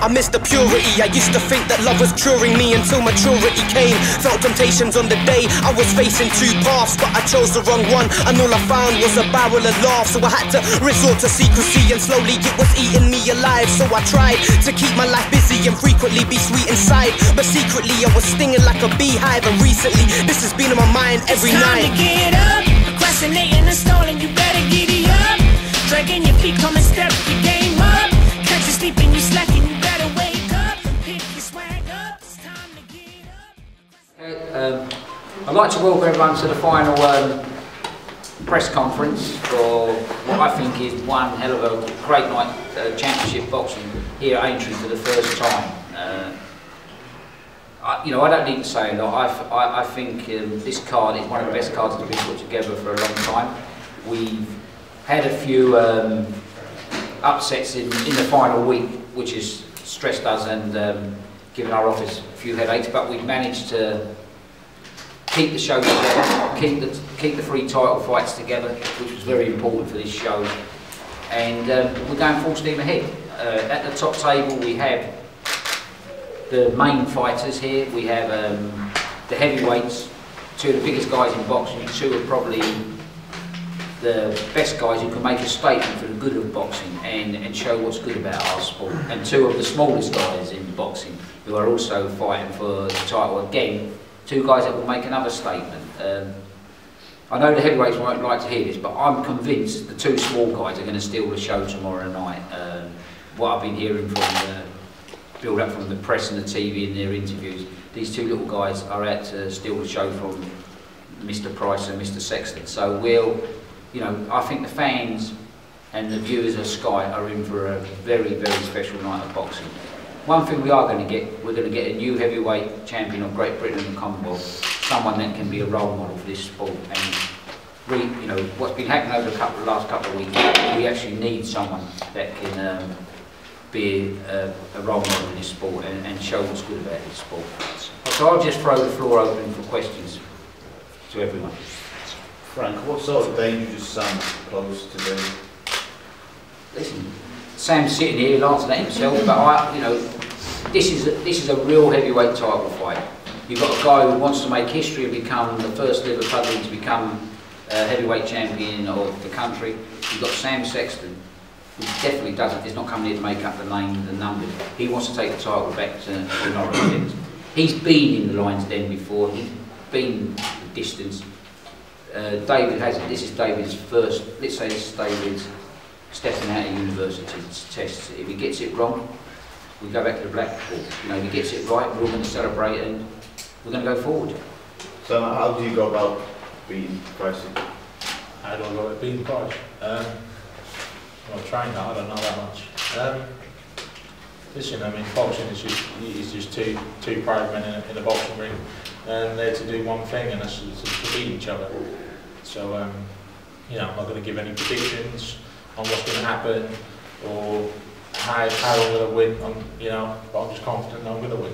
I missed the purity. I used to think that love was curing me until maturity came. Felt temptations on the day I was facing two paths, but I chose the wrong one, and all I found was a barrel of laughs. So I had to resort to secrecy, and slowly it was eating me alive. So I tried to keep my life busy and frequently be sweet inside, but secretly I was stinging like a beehive. And recently this has been on my mind every night. It's time to get up, procrastinating and stalling, you better giddy up. Dragging your feet, come and step your game up. Catch you sleeping, you slacking, you better wake up. Pick your swag up, it's time to get up. I'd like to welcome everyone to the final press conference for what I think is one hell of a great night championship boxing here at Aintreee for the first time. I don't need to say a lot. I think this card is one of the best cards that have been put together for a long time. We've had a few upsets in the final week, which has stressed us and given our office a few headaches, but we've managed to keep the show together, keep the three title fights together, which was very important for this show. And we're going full steam ahead. At the top table we have the main fighters here. We have the heavyweights, two of the biggest guys in boxing, two are probably the best guys who can make a statement for the good of boxing and show what's good about our sport, and two of the smallest guys in boxing who are also fighting for the title again, two guys that will make another statement. I know the heavyweights won't like to hear this, but I'm convinced the two small guys are going to steal the show tomorrow night. What I've been hearing from the build up from the press and the TV in their interviews, these two little guys are out to steal the show from Mr. Price and Mr. Sexton. So I think the fans and the viewers of Sky are in for a very, very special night of boxing. One thing we are going to get, we're going to get a new heavyweight champion of Great Britain and the Commonwealth, someone that can be a role model for this sport. And what's been happening over the last couple of weeks, we actually need someone that can be a role model in this sport and show what's good about this sport. So I'll just throw the floor open for questions to everyone. Frank, what sort of danger does Sam pose today? Listen, Sam's sitting here, he'll answer that himself, but this is a real heavyweight title fight. You've got a guy who wants to make history and become the first ever Clubby to become a heavyweight champion of the country. You've got Sam Sexton, who definitely is not coming here to make up the name, the numbers. He wants to take the title back to Norwich. He's been in the Lion's Den before, he's been the distance. David hasn't. This is David's first, let's say this is David's stepping out of university tests. If he gets it wrong, we go back to the blackboard. If he gets it right, we're all going to celebrate and we're going to go forward. So how do you go about beating Price? How do I go about beating Price? Well, I've trained that, I don't know that much. Listen, boxing is just two brave men in a boxing ring, and they're to do one thing, and that's to beat each other. So, I'm not going to give any predictions on what's going to happen or how I'm going to win. But I'm just confident I'm going to win.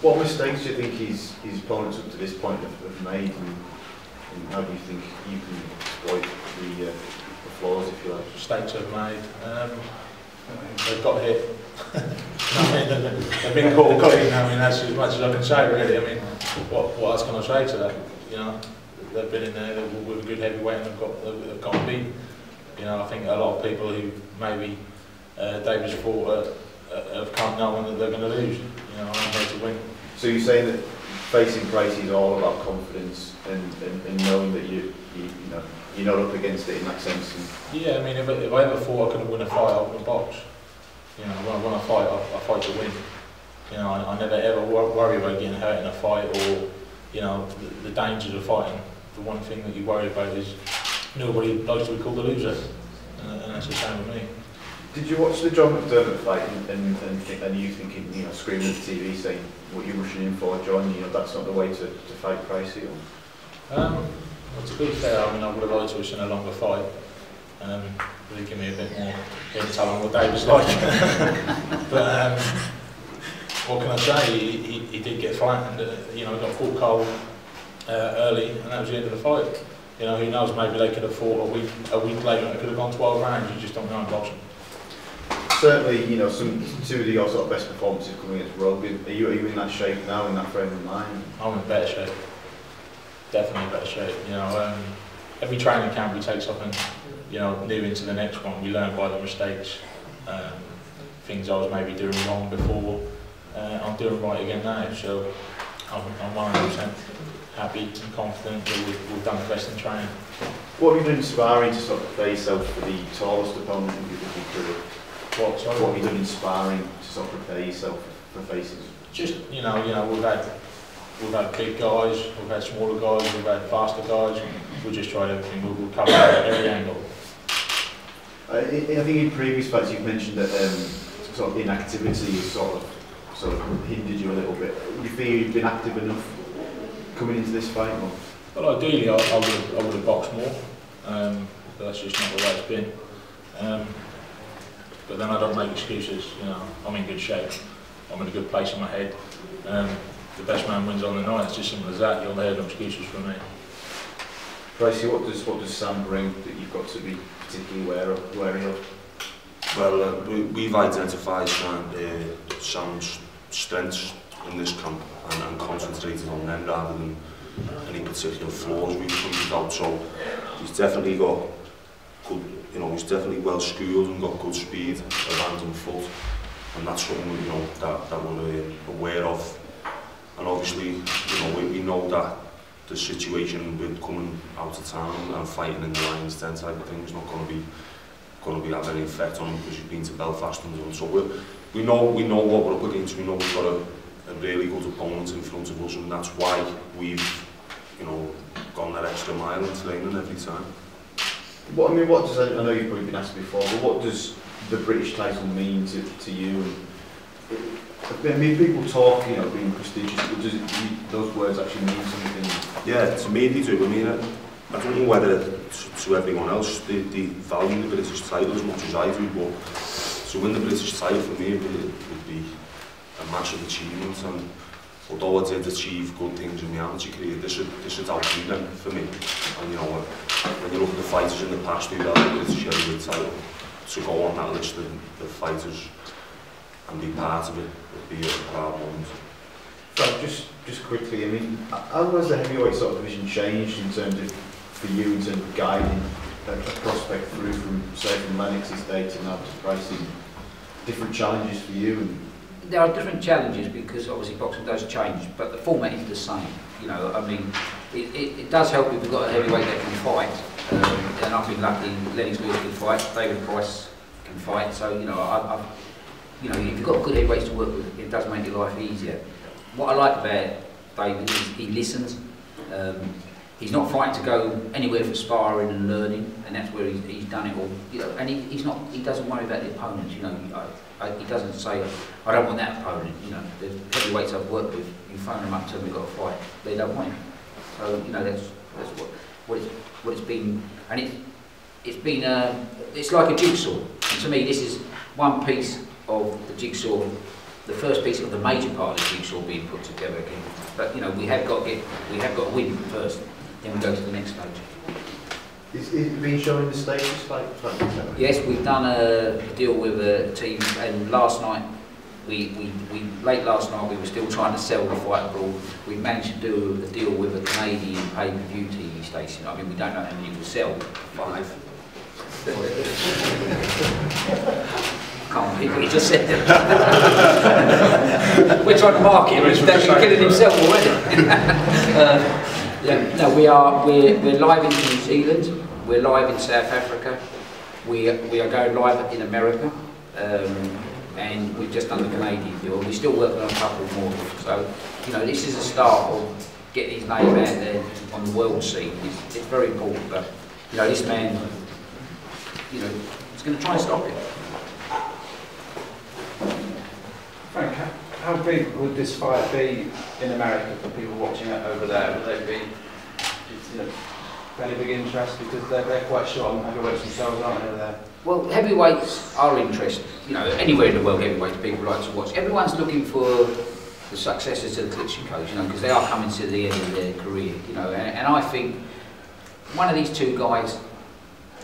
What mistakes do you think his opponents up to this point have made, and how do you think you can exploit the flaws, if you like? Mistakes they've made. They've got hit. They've been caught clean. That's as much as I can say, really. What else can I say to that? They've been in there with a good heavyweight and they've got beat. I think a lot of people who maybe David's fought have come knowing that they're going to lose. I'm here to win. So you're saying that facing Price is all about confidence and knowing that you're not up against it in that sense? Yeah, if I ever thought I could win a fight, I would box. When I fight, I fight to win. I never ever worry about getting hurt in a fight or the dangers of fighting. The one thing that you worry about is nobody likes to be called a loser, and that's the same with me. Did you watch the John McDermott fight and you thinking, screaming at the TV saying, what you're rushing in for, John, that's not the way to fight Price here? Well, to be fair, I would have liked to have seen a longer fight. Really give me a bit more intel on what David's like. But what can I say? He did get flattened. Got caught cold early, and that was the end of the fight. Who knows? Maybe they could have fought a week later, and it could have gone 12 rounds. You just don't know in boxing. certainly, you know, two of your sort of best performances coming against rugby. Are you in that shape now, in that frame of mind? I'm in better shape. Definitely better shape. You know, every training camp we take something, you know, new into the next one. We learn by the mistakes. Things I was maybe doing wrong before, I'm doing right again now. So I'm 100% happy and confident that we've done the best in training. What have you done in sparring to sort of prepare yourself for the tallest opponent in your career? What have you done in sparring to sort of prepare yourself for faces? Just, you know, we've had big guys, we've had smaller guys, we've had faster guys. We've just tried everything. We'll cover every angle. I think in previous fights you've mentioned that sort of inactivity has sort of hindered you a little bit. Do you feel you've been active enough coming into this fight? Or? Well, ideally I would have boxed more, but that's just not the way it's been. But then I don't make excuses. You know, I'm in good shape. I'm in a good place in my head. The best man wins on the night. It's just simple as that. You'll hear no excuses from me. Pricey, what does Sam bring that you've got to be particularly wary of? Well, we've identified Sam's strengths in this camp and concentrated on them rather than any particular flaws we've pointed out. So he's definitely got good, you know, he's definitely well schooled and got good speed of hand and foot, and that's something, you know, that we're aware of. And obviously, you know, we know that the situation with coming out of town and fighting in the Lions Den type of thing is not going to be having any effect on him because he's been to Belfast and done. So we know what we're up against. We know we've got a really good opponent in front of us, and that's why we've, you know, gone that extra mile in training every time. What does, I know you've probably been asked before, but what does the British title mean to you? I mean, people talk, you know, being prestigious, but does those words actually mean something? Yeah, to me they do. I mean, I don't know whether to everyone else they value the British title as much as I do, but to win the British title for me would be a massive achievement. And although I did achieve good things in my amateur career, this would outdo them for me. And you know, when you look at the fighters in the past who held the British heavyweight title, to go on that list of fighters and be part of it would be a proud moment. So just quickly, I mean, how has the heavyweight sort of division changed in terms of, for you, in terms of guiding a prospect through from, say, from Lennox's day to now to Pricey? Different challenges for you? And there are different challenges because obviously boxing does change, but the format is the same. You know, I mean, it does help if we've got a heavyweight that can fight, and I've been lucky. Lennox Lewis can fight, David Price can fight. So you know, you know, if you've got good heavyweights to work with, it does make your life easier. What I like about David is he listens. He's not frightened to go anywhere for sparring and learning, and that's where he's done it all. You know, and he doesn't worry about the opponents. You know, he doesn't say, I don't want that opponent. You know, the heavyweights I've worked with, you phone them up and tell them we've got a fight. They don't want him. So you know, that's what it's been, and it's like a jigsaw. And to me, this is one piece of the jigsaw, the first piece of the major part of the jigsaw being put together again. But you know, we have got to win first, then we go to the next stage. Is it being shown in the States, this fight? Yes, we've done a deal with a team, and last night, late last night, we were still trying to sell the fight abroad. We managed to do a deal with a Canadian pay-per-view TV station. I mean, we don't know how many we'll sell. 5. Can't believe what he just said there. We're trying to market him, he's killing himself already. Yeah, no, we're live in New Zealand, we're live in South Africa, we are going live in America, and we've just done the Canadian deal. We're still working on a couple more. So, you know, this is a start of getting his name out there on the world scene. It's very important, but, you know, this man, you know, is going to try and stop it. Frank, how big would this fight be in America for people watching it over there? Would they be, you know, fairly big interest because they're quite short on heavyweights themselves, aren't they? There. Well, heavyweights are interested. You know, anywhere in the world, heavyweights people like to watch. Everyone's looking for the successors to the Klitschko's, you know, because they are coming to the end of their career. You know, and I think one of these two guys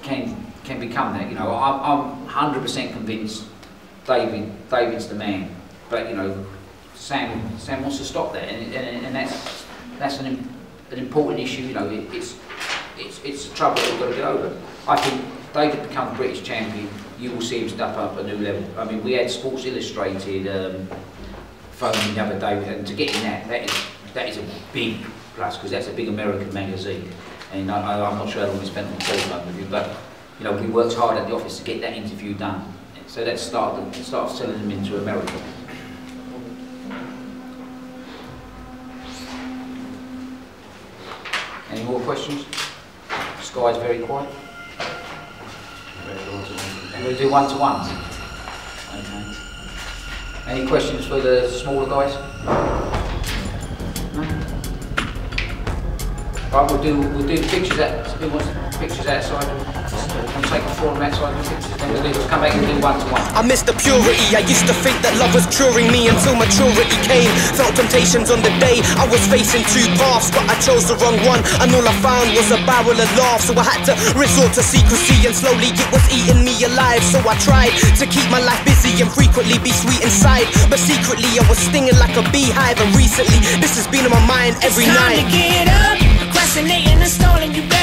can become that. You know, I'm 100% convinced David's the man. But you know, Sam wants to stop that, and that's an important issue. You know, it's a trouble that we've got to get over. I think David becomes British champion, you will see him step up a new level. I mean, we had Sports Illustrated phoning the other day, and to get in that is a big plus, because that's a big American magazine. And I'm not sure how long we spent on the telephone with you, but you know, we worked hard at the office to get that interview done. So let's start selling them into America. Any more questions? Sky's very quiet. We'll do one-to-one. Okay. Any questions for the smaller guys? No? Right, we'll do pictures outside. We'll take the floor outside the pictures, then we'll come back and do one-to-one. I missed the purity. I used to think that love was curing me until maturity came. Felt temptations on the day I was facing two paths, but I chose the wrong one, and all I found was a barrel of laughs. So I had to resort to secrecy, and slowly it was eating me alive. So I tried to keep my life busy and frequently be sweet inside, but secretly I was stinging like a beehive. And recently this has been on my mind every night. It's time to get up, procrastinating and stalling, you better